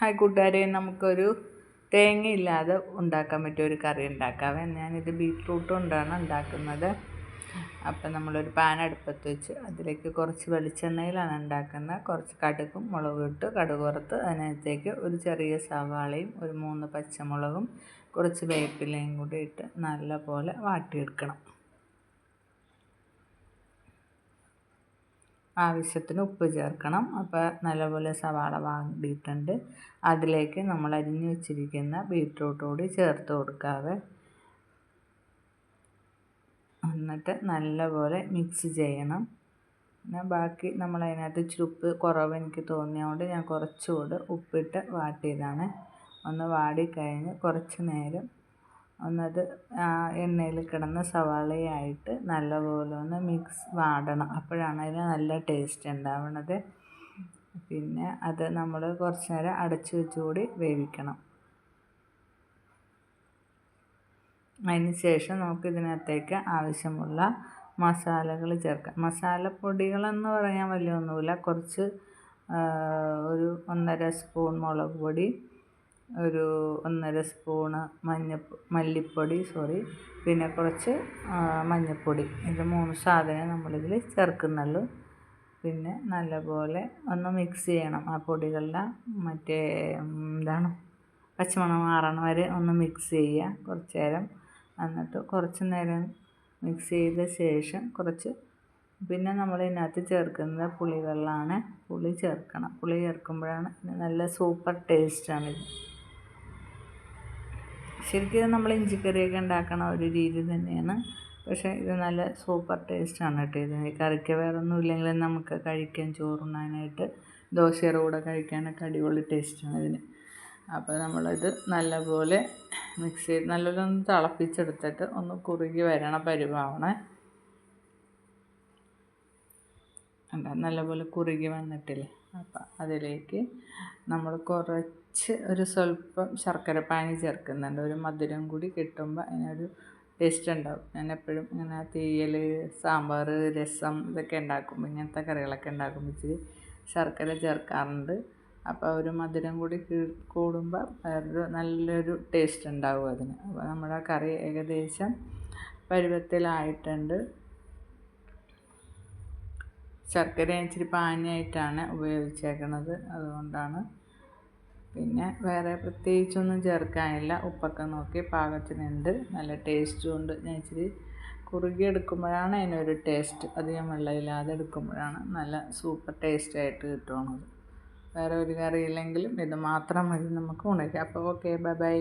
Hi കൂട്ടുകാരെ, നമുക്കൊരു തേങ്ങയില്ലാതെ ഉണ്ടാക്കാൻ പറ്റിയ ഒരു കറി ഉണ്ടാക്കാവേ. ഞാനിത് ബീറ്റ്റൂട്ട് കൊണ്ടാണ് ഉണ്ടാക്കുന്നത്. അപ്പം നമ്മളൊരു പാൻ അടുപ്പത്ത് വെച്ച് അതിലേക്ക് കുറച്ച് വെളിച്ചെണ്ണയിലാണ് ഉണ്ടാക്കുന്നത്. കുറച്ച് കടുകും മുളകും ഇട്ട് കടുക് വറുത്ത് അതിനകത്തേക്ക് ഒരു ചെറിയ സവാളയും ഒരു 3 പച്ചമുളകും കുറച്ച് വേപ്പിലയും കൂടി ഇട്ട് നല്ലപോലെ വാട്ടിയെടുക്കണം. ആവശ്യത്തിന് ഉപ്പ് ചേർക്കണം. അപ്പോൾ നല്ലപോലെ സവാള വാടിയിട്ടുണ്ട്. അതിലേക്ക് നമ്മൾ അരിഞ്ഞു വെച്ചിരിക്കുന്ന ബീറ്റ്റൂട്ട് കൂടി ചേർത്ത് കൊടുക്കാവേ. എന്നിട്ട് നല്ലപോലെ മിക്സ് ചെയ്യണം. പിന്നെ ബാക്കി നമ്മൾ അതിനകത്ത് ഇച്ചിരി ഉപ്പ് കുറവ് എനിക്ക് തോന്നിയതുകൊണ്ട് ഞാൻ കുറച്ചുകൂടെ ഉപ്പിട്ട് വാട്ടിയതാണ്. ഒന്ന് വാടിക്കഴിഞ്ഞ് കുറച്ച് നേരം ഒന്നത് എണ്ണയിൽ കിടന്ന് സവാളയായിട്ട് നല്ലപോലെ ഒന്ന് വാടണം. അപ്പോഴാണ് അതിന് നല്ല ടേസ്റ്റ് ഉണ്ടാവുന്നത്. പിന്നെ അത് നമ്മൾ കുറച്ച് നേരം അടച്ചു വെച്ച് കൂടി വേവിക്കണം. അതിന് ശേഷം നമുക്ക് ഇതിനകത്തേക്ക് ആവശ്യമുള്ള മസാലകൾ ചേർക്കാം. മസാലപ്പൊടികളെന്ന് പറയാൻ വലിയ ഒന്നുമില്ല. കുറച്ച് ഒരു 1.5 സ്പൂൺ മുളക് പൊടി, ഒരു 1.5 സ്പൂണ് മല്ലിപ്പൊടി പിന്നെ കുറച്ച് മഞ്ഞൾപ്പൊടി. ഇത് 3 സാധനം നമ്മളിതിൽ ചേർക്കുന്നുള്ളൂ. പിന്നെ നല്ലപോലെ ഒന്ന് മിക്സ് ചെയ്യണം. ആ പൊടികളെല്ലാം പച്ചമണം മാറണ വരെ ഒന്ന് മിക്സ് ചെയ്യുക കുറച്ച് നേരം. എന്നിട്ട് കുറച്ച് നേരം മിക്സ് ചെയ്ത ശേഷം പിന്നെ നമ്മൾ ഇതിനകത്ത് ചേർക്കുന്നത് പുളിവെള്ളമാണ്. പുളി ചേർക്കണം. പുളി ചേർക്കുമ്പോഴാണ് നല്ല സൂപ്പർ ടേസ്റ്റാണിത്. ശരിക്കും നമ്മൾ ഇഞ്ചിക്കറിയൊക്കെ ഉണ്ടാക്കണ ഒരു രീതി തന്നെയാണ്. പക്ഷേ ഇത് നല്ല സൂപ്പർ ടേസ്റ്റാണ് കേട്ടോ. ഇതിന് കറിക്ക് വേറെ ഒന്നും ഇല്ലെങ്കിലും നമുക്ക് കഴിക്കാൻ, ചോറുണ്ണാനായിട്ട്, ദോശയുടെ കൂടെ കഴിക്കാനൊക്കെ അടിപൊളി ടേസ്റ്റാണ് ഇതിന്. അപ്പോൾ നമ്മളിത് നല്ലപോലെ മിക്സ് ചെയ്ത് നല്ലപോലെ ഒന്ന് തിളപ്പിച്ചെടുത്തിട്ട് ഒന്ന് കുറുകി വരണ പരുവാവണേ. നല്ലപോലെ കുറുകി വന്നിട്ടില്ലേ. അപ്പം അതിലേക്ക് നമ്മൾ ഒരു സ്വല്പം ശർക്കരപ്പാനി ചേർക്കുന്നുണ്ട്. ഒരു മധുരം കൂടി കിട്ടുമ്പോൾ അതിനൊരു ടേസ്റ്റ് ഉണ്ടാവും. ഞാൻ എപ്പോഴും ഇങ്ങനെ തീയൽ, സാമ്പാർ, രസം ഇതൊക്കെ ഉണ്ടാക്കുമ്പോൾ, ഇങ്ങനത്തെ കറികളൊക്കെ ഉണ്ടാക്കുമ്പോൾ ഇച്ചിരി ശർക്കര ചേർക്കാറുണ്ട്. അപ്പോൾ ഒരു മധുരം കൂടി കൂടുമ്പോൾ നല്ലൊരു ടേസ്റ്റ് ഉണ്ടാവും അതിന്. അപ്പോൾ നമ്മുടെ കറി ഏകദേശം പരുവത്തിലായിട്ടുണ്ട്. ശർക്കര ഇച്ചിരി പാനിയായിട്ടാണ് ഉപയോഗിച്ചേക്കണത്, അതുകൊണ്ടാണ്. പിന്നെ വേറെ പ്രത്യേകിച്ചൊന്നും ചേർക്കാനില്ല. ഉപ്പൊക്കെ നോക്കി പാകത്തിനുണ്ട്. നല്ല ടേസ്റ്റും ഉണ്ട്. ഞാൻ ഇച്ചിരി കുറുകിയെടുക്കുമ്പോഴാണ് അതിനൊരു ടേസ്റ്റ്. അധികം വെള്ളമില്ലാതെ എടുക്കുമ്പോഴാണ് നല്ല സൂപ്പർ ടേസ്റ്റായിട്ട് കിട്ടുന്നത്. വേറെ ഒരു കറിയില്ലെങ്കിലും ഇത് മാത്രം മതി നമുക്ക് ഉണക്കാം. അപ്പോൾ ഓക്കെ, ബൈ ബൈ.